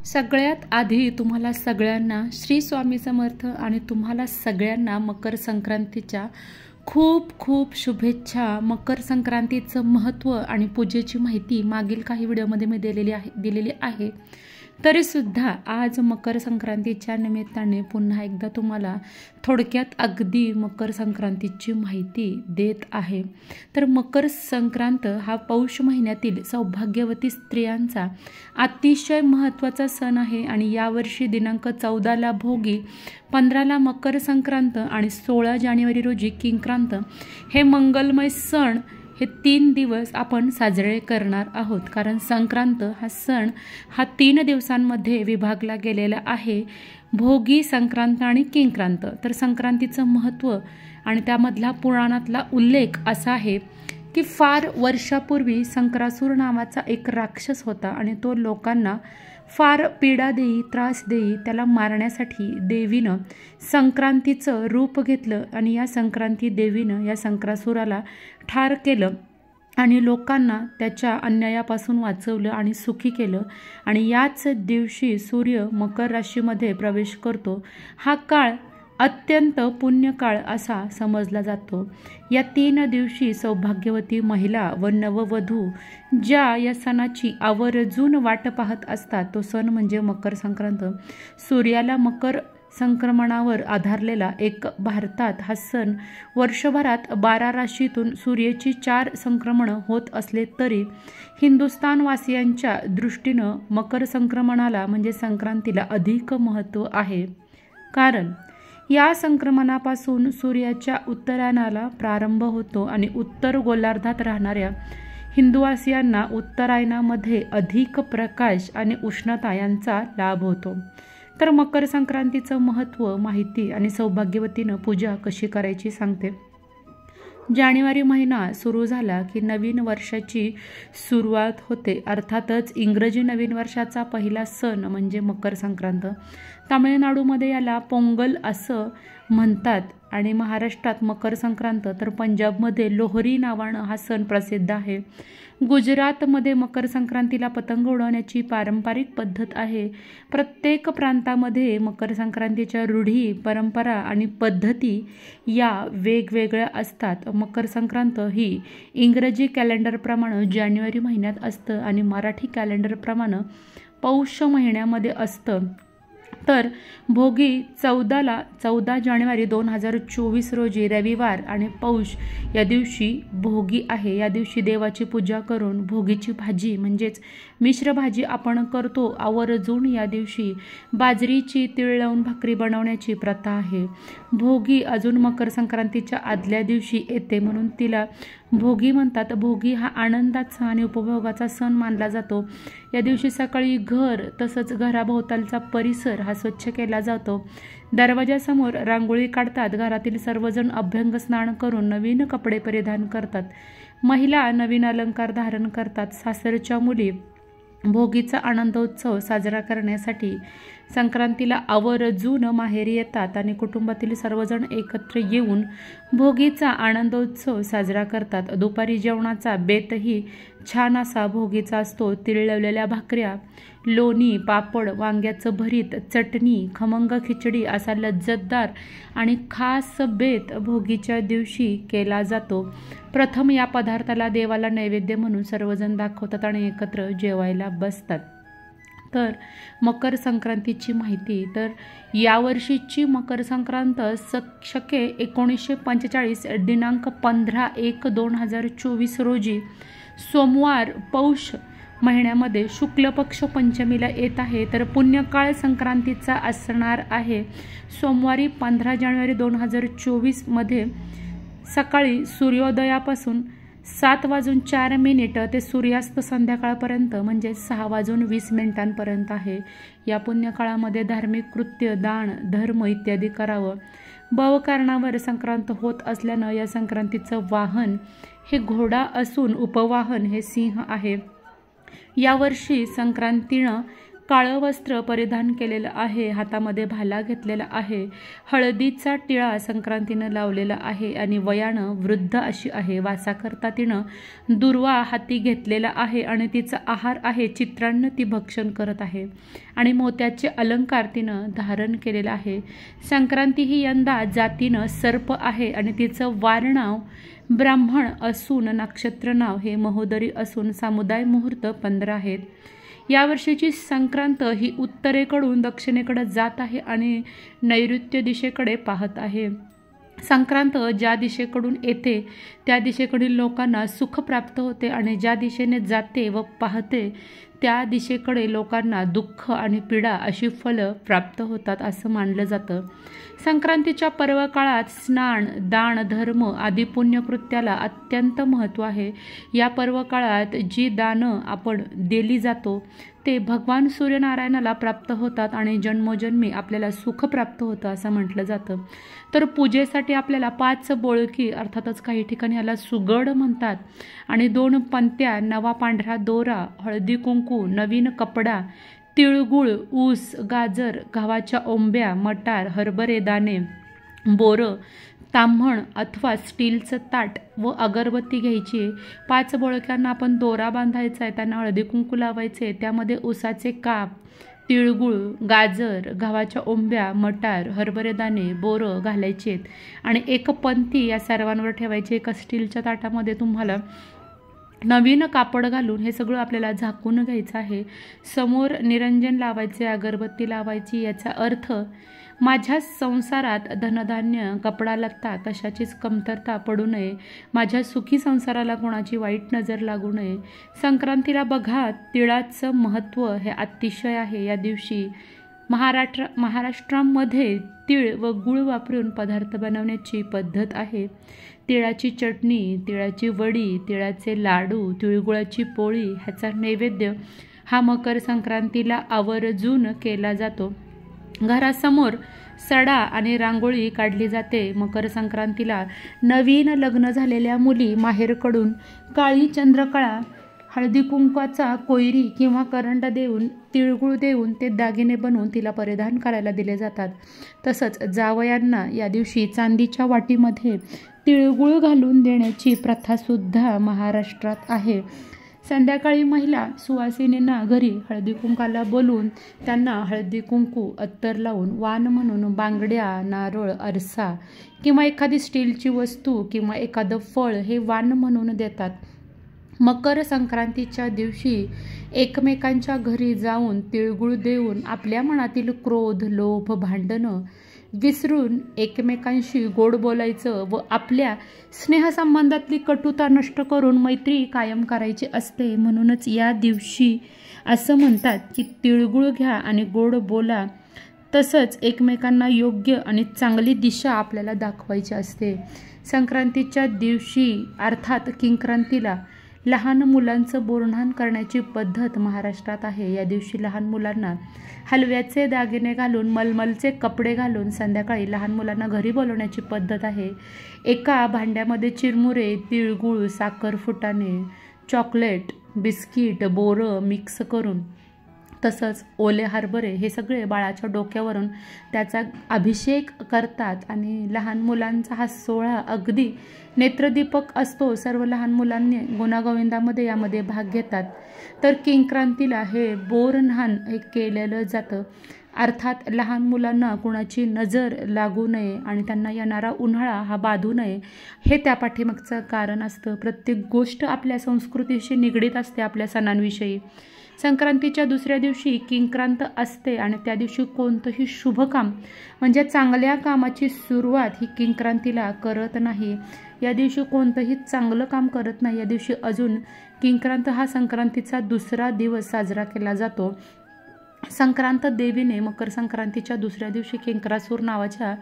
सगळ्यात आधी तुम्हाला सगळ्यांना श्री स्वामी समर्थ आणि तुम्हाला सगळ्यांना मकर संक्रांतीच्या खूप खूप शुभेच्छा। मकर संक्रांतीचं महत्त्व आणि पूजेची माहिती मागील काही व्हिडिओमध्ये मी दिलेली आहे। तरीसुद्धा आज मकर संक्रांतीच्या निमित्ताने पुन्हा एकदा तुम्हाला थोडक्यात अगदी मकर संक्रांतीची माहिती देत आहे। तर मकर संक्रांत हा पौष महिन्यातील सौभाग्यवती स्त्रियांचा अतिशय महत्त्वाचा सण आहे आणि यावर्षी दिनांक 14 भोगी, 15 मकर संक्रांत आणि 16 जानेवारी रोजी किंक्रांत हे मंगलमय सण हे 3 दिवस आपण साजरे करणार आहोत। कारण संक्रांत हा सण हा 3 दिवसांमध्ये विभागला गेलेला आहे, भोगी, संक्रांत आणि किंक्रांत। तर संक्रांतीचं महत्त्व आणि त्यामधला पुराणातला उल्लेख असा आहे की फार वर्षापूर्वी संक्रासूर नावाचा एक राक्षस होता आणि तो लोकांना फार पीडा देई, त्रास देई। त्याला मारण्यासाठी देवीनं संक्रांतीचं रूप घेतलं आणि या संक्रांती देवीनं या संक्रासुराला ठार केलं आणि लोकांना त्याच्या अन्यायापासून वाचवलं आणि सुखी केलं। आणि याच दिवशी सूर्य मकर राशीमध्ये प्रवेश करतो। हा काळ अत्यंत पुण्यकाळ असा समजला जातो। या 3 दिवशी सौभाग्यवती महिला व नववधू ज्या या सणाची आवर्जून वाट पाहत असतात तो सण म्हणजे मकर संक्रांत। सूर्याला मकर संक्रमणावर आधारलेला एक भारतात हा सण वर्षभरात 12 राशीतून सूर्याची 4 संक्रमण होत असले तरी हिंदुस्थानवासियांच्या दृष्टीनं मकर संक्रमणाला म्हणजे संक्रांतीला अधिक महत्त्व आहे। कारण या संक्रमणापासून सूर्याच्या उत्तरायणाला प्रारंभ होतो आणि उत्तर गोलार्धात राहणाऱ्या हिंदुवासियांना उत्तरायणामध्ये अधिक प्रकाश आणि उष्णता यांचा लाभ होतो। तर मकर संक्रांतीचं महत्त्व, माहिती आणि सौभाग्यवतीनं पूजा कशी करायची सांगते। जानेवारी महिना सुरू झाला की नवीन वर्षाची सुरुवात होते। अर्थातच इंग्रजी नवीन वर्षाचा पहिला सण म्हणजे मकर संक्रांत। तामिळनाडूमध्ये याला पोंगल असं म्हणतात आणि महाराष्ट्रात मकर संक्रांत, तर पंजाबमध्ये लोहरी नावानं हा सण प्रसिद्ध आहे। गुजरातमध्ये मकर संक्रांतीला पतंग उडवण्याची पारंपरिक पद्धत आहे। प्रत्येक प्रांतामध्ये मकर संक्रांतीच्या रूढी, परंपरा आणि पद्धती या वेगवेगळ्या असतात। मकर संक्रांत ही इंग्रजी कॅलेंडरप्रमाणे जानेवारी महिन्यात असतं आणि मराठी कॅलेंडरप्रमाणे पौष महिन्यामध्ये असतं। तर भोगी 14 जानेवारी 2024 रोजी रविवार आणि पौष या दिवशी भोगी आहे। या दिवशी देवाची पूजा करून भोगीची भाजी म्हणजेच मिश्र भाजी आपण करतो। आवर्जून या दिवशी बाजरीची तीळ लावून भाकरी बनवण्याची प्रथा आहे। भोगी अजून मकर संक्रांतीच्या आदल्या दिवशी येते म्हणून तिला भोगी म्हणतात। भोगी हा आनंदाचा आणि उपभोगाचा सण मानला जातो। या दिवशी सकाळी घर तसंच घराभोवतालचा परिसर हा स्वच्छ केला जातो। दरवाजासमोर रांगोळी काढतात। घरातील सर्वजण अभ्यंग स्नान करून नवीन कपडे परिधान करतात। महिला नवीन अलंकार धारण करतात। सासरच्या मुली भोगीचा आनंदोत्सव साजरा करण्यासाठी संक्रांतीला आवर्जून माहेरी येतात आणि कुटुंबातील सर्वजण एकत्र येऊन भोगीचा आनंदोत्सव साजरा करतात। दुपारी जेवणाचा बेतही छान असा भोगीचा असतो। तीळ लावलेल्या भाकऱ्या, लोणी, पापड, वांग्याचं भरीत, चटणी, खमंग खिचडी असा लज्जतदार आणि खास बेत भोगीच्या दिवशी केला जातो। प्रथम या पदार्थाला देवाला नैवेद्य म्हणून सर्वजण दाखवतात आणि एकत्र जेवायला बसतात। तर मकर संक्रांतीची माहिती, तर यावर्षीची मकर संक्रांत शके 1945 दिनांक 15/1/2024 रोजी सोमवार पौष महिन्यामध्ये शुक्ल पक्ष पंचमीला येत आहे। तर पुण्यकाळ संक्रांतीचा असणार आहे। सोमवारी 15 जानेवारी 2024 मध्ये सकाळी सूर्योदयापासून 7:04 ते सूर्यास्त संध्याकाळपर्यंत म्हणजे 6:20 आहे। या पुण्यकाळामध्ये धार्मिक कृत्य, दान, धर्म इत्यादी करावं। भवकारणावर संक्रांत होत असल्यानं या संक्रांतीचं वाहन हे घोडा असून उपवाहन हे सिंह आहे। यावर्षी संक्रांतीनं काळं वस्त्र परिधान केलेलं आहे, हातामध्ये भाला घेतलेला आहे, हळदीचा टिळा संक्रांतीनं लावलेला आहे आणि वयानं वृद्ध अशी आहे. वासाकरता तिनं दुर्वा हाती घेतलेला आहे आणि तिचा आहार आहे चित्रान्न ती भक्षण करत आहे आणि मोत्याचे अलंकार तिनं धारण केलेला आहे. संक्रांती ही यंदा जातीनं सर्प आहे आणि तिचं वारनाव ब्राह्मण असून नक्षत्र नाव हे महोदरी असून सामुदाय मुहूर्त 15 आहेत. यावर्षीची संक्रांत ही उत्तरेकडून दक्षिणेकडे जात आहे आणि नैऋत्य दिशेकडे पाहत आहे. संक्रांत ज्या दिशेकडून येते त्या दिशेकडील लोकांना सुख प्राप्त होते आणि ज्या दिशेने जाते व पाहते त्या दिशेकडे लोकांना दुःख आणि पीडा अशी फलं प्राप्त होतात असं मानलं जातं. संक्रांतीच्या पर्व काळात स्नान, दान, धर्म आदी पुण्यकृत्याला अत्यंत महत्त्व आहे. या पर्व काळात जी दानं आपण दिली जातो ते भगवान सूर्यनारायणाला प्राप्त होतात आणि जन्मोजन्मी आपल्याला सुख प्राप्त होतं असं म्हटलं जातं. तर पूजेसाठी आपल्याला 5 बोळकी अर्थातच काही ठिकाणी याला सुगड म्हणतात आणि 2 पंत्या, नवा पांढरा दोरा, हळदी कुंकू, नवीन कपडा, तिळगुळ, ऊस, गाजर, गव्हाच्या ओंब्या, मटार, हरभरे दाणे, बोरं, ताम्हण अथवा स्टीलचं ताट व अगरबत्ती घ्यायची. 5 बोळक्यांना आपण दोरा बांधायचा आहे, त्यांना हळदी कुंकू लावायचे, त्यामध्ये ऊसाचे काप, तिळगुळ, गाजर, गव्हाच्या ओंब्या, मटार, हरभरे दाणे, बोरं घालायचे आणि एक पंती या सर्वांवर ठेवायची. एका स्टीलच्या ताटामध्ये तुम्हाला नवीन कापड घालून हे सगळं आपल्याला झाकून घ्यायचं आहे. समोर निरंजन लावायचे, अगरबत्ती लावायची. याचा अर्थ माझ्या संसारात धनधान्य, कपडा लत्ता कशाचीच कमतरता पडू नये, माझ्या सुखी संसाराला कोणाची वाईट नजर लागू नये. संक्रांतीला बघा तिळाचं महत्त्व हे अतिशय आहे. या दिवशी महाराष्ट्रामध्ये तीळ व गूळ वापरून पदार्थ बनवण्याची पद्धत आहे. तिळाची चटणी, तिळाची वडी, तिळाचे लाडू, तिळगुळाची पोळी ह्याचा नैवेद्य हा मकर संक्रांतीला आवर्जून केला जातो. घरासमोर सडा आणि रांगोळी काढली जाते. मकर संक्रांतीला नवीन लग्न झालेल्या मुली माहेरकडून काळी चंद्रकळा, हळदी कुंकवाचा कोयरी किंवा करंडा देऊन, तिळगुळ देऊन ते दागिने बनवून तिला परिधान करायला दिले जातात. तसंच जावयांना या दिवशी चांदीच्या वाटीमध्ये तिळगुळ घालून देण्याची प्रथासुद्धा महाराष्ट्रात आहे. संध्याकाळी महिला सुवासिनींना घरी हळदी कुंकाला बोलवून त्यांना हळदी कुंकू, अत्तर लावून वाण म्हणून बांगड्या, नारळ, आरसा किंवा एखादी स्टीलची वस्तू किंवा एखादं फळ हे वाण म्हणून देतात. मकर संक्रांतीच्या दिवशी एकमेकांच्या घरी जाऊन तिळगुळ देऊन आपल्या मनातील क्रोध, लोभ, भांडणं विसरून एकमेकांशी गोड बोलायचं व आपल्या स्नेहसंबंधातली कटुता नष्ट करून मैत्री कायम करायची असते. म्हणूनच या दिवशी असं म्हणतात की तिळगुळ घ्या आणि गोड बोला. तसंच एकमेकांना योग्य आणि चांगली दिशा आपल्याला दाखवायची असते. संक्रांतीच्या दिवशी अर्थात किंक्रांतीला लहान मुलांचं बोरन्हाण करण्याची पद्धत महाराष्ट्रात आहे. या दिवशी लहान मुलांना हलव्याचे दागिने घालून, मलमलचे कपडे घालून संध्याकाळी लहान मुलांना घरी बोलवण्याची पद्धत आहे. एका भांड्यामध्ये चिरमुरे, तिळगुळ, साखर, फुटाणे, चॉकलेट, बिस्किट, बोरं मिक्स करून तसंच ओले हरभरे हे सगळे बाळाच्या डोक्यावरून त्याचा अभिषेक करतात आणि लहान मुलांचा हा सोहळा अगदी नेत्रदीपक असतो. सर्व लहान मुलांनी गुणागोविंदामध्ये यामध्ये भाग घेतात. तर किंक्रांतीला हे बोरन्हाण हे केलेलं जातं. अर्थात लहान मुलांना कुणाची नजर लागू नये आणि त्यांना येणारा उन्हाळा हा बाधू नये हे त्या पाठीमागचं कारण असतं. प्रत्येक गोष्ट आपल्या संस्कृतीशी निगडीत असते. आपल्या सणांविषयी संक्रांतीच्या दुसऱ्या दिवशी किंक्रांत असते आणि त्या दिवशी कोणतंही शुभ काम म्हणजे चांगल्या कामाची सुरुवात ही किंक्रांतीला करत नाही. या दिवशी कोणतंही चांगलं काम करत नाही. या दिवशी अजून किंक्रांत हा संक्रांतीचा दुसरा दिवस साजरा केला जातो. संक्रांत देवीने मकर संक्रांतीच्या दुसऱ्या दिवशी किंक्रासूर नावाच्या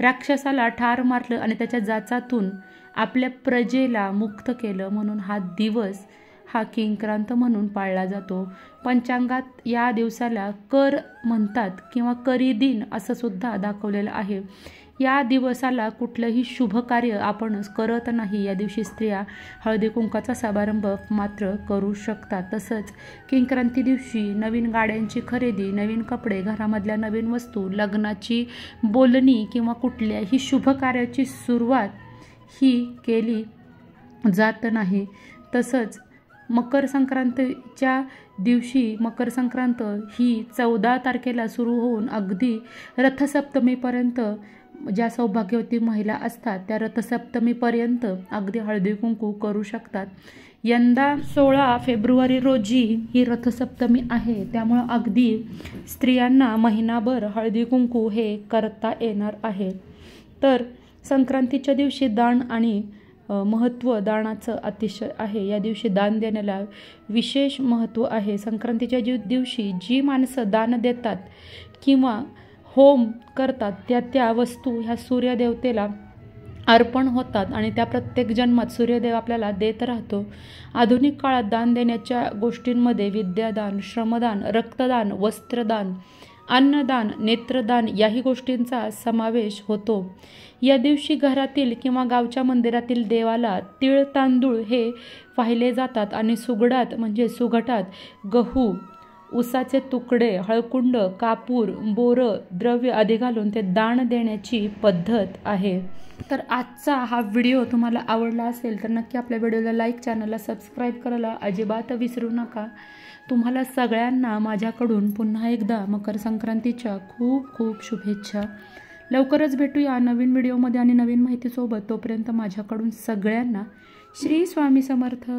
राक्षसाला ठार मारलं आणि त्याच्या जाचातून आपल्या प्रजेला मुक्त केलं. म्हणून हा दिवस हा किंक्रांत म्हणून पाळला जातो. पंचांगात या दिवसाला कर म्हणतात किंवा करी दिन असं सुद्धा दाखवलेलं आहे. या दिवसाला कुठलंही शुभ कार्य आपण करत नाही. या दिवशी स्त्रिया हळदी कुंकाचा समारंभ मात्र करू शकतात. तसंच किंक्रांती दिवशी नवीन गाड्यांची खरेदी, नवीन कपडे, घरामधल्या नवीन वस्तू, लग्नाची बोलणी किंवा कुठल्याही शुभ कार्याची सुरुवात ही केली जात नाही. तसंच मकर संक्रांतीच्या दिवशी मकर संक्रांत ही 14 तारखेला सुरू होऊन अगदी रथसप्तमीपर्यंत ज्या सौभाग्यवती महिला असतात त्या रथसप्तमीपर्यंत अगदी हळदी कुंकू करू शकतात. यंदा 16 फेब्रुवारी रोजी ही रथसप्तमी आहे, त्यामुळं अगदी स्त्रियांना महिनाभर हळदी कुंकू हे करता येणार आहे. तर संक्रांतीच्या दिवशी दान आणि महत्त्व दानाचं अतिशय आहे. या दिवशी दान देण्याला विशेष महत्त्व आहे. संक्रांतीच्या दिवशी जी माणसं दान देतात किंवा होम करतात त्या वस्तू ह्या सूर्यदेवतेला अर्पण होतात आणि त्या प्रत्येक जन्मात सूर्यदेव आपल्याला देत राहतो. आधुनिक काळात दान देण्याच्या गोष्टींमध्ये विद्यादान, श्रमदान, रक्तदान, वस्त्रदान, अन्नदान, नेत्रदान याही गोष्टींचा समावेश होतो. या दिवशी घरातील किंवा गावच्या मंदिरातील देवाला तीळ तांदूळ हे वाहिले जातात आणि सुगडात म्हणजे सुगटात गहू, उसाचे तुकडे, हळकुंड, कापूर, बोरं, द्रव्य आदी घालून ते दान देण्याची पद्धत आहे. तर आजचा हा व्हिडिओ तुम्हाला आवडला असेल तर नक्की आपल्या व्हिडिओला लाईक, चॅनलला सबस्क्राईब करायला अजिबात विसरू नका. तुम्हाला सगळ्यांना माझ्याकडून पुन्हा एकदा मकर संक्रांतीच्या खूप खूप शुभेच्छा. लवकरच भेटूया नवीन व्हिडिओमध्ये आणि नवीन माहितीसोबत. तोपर्यंत माझ्याकडून सगळ्यांना श्री स्वामी समर्थ.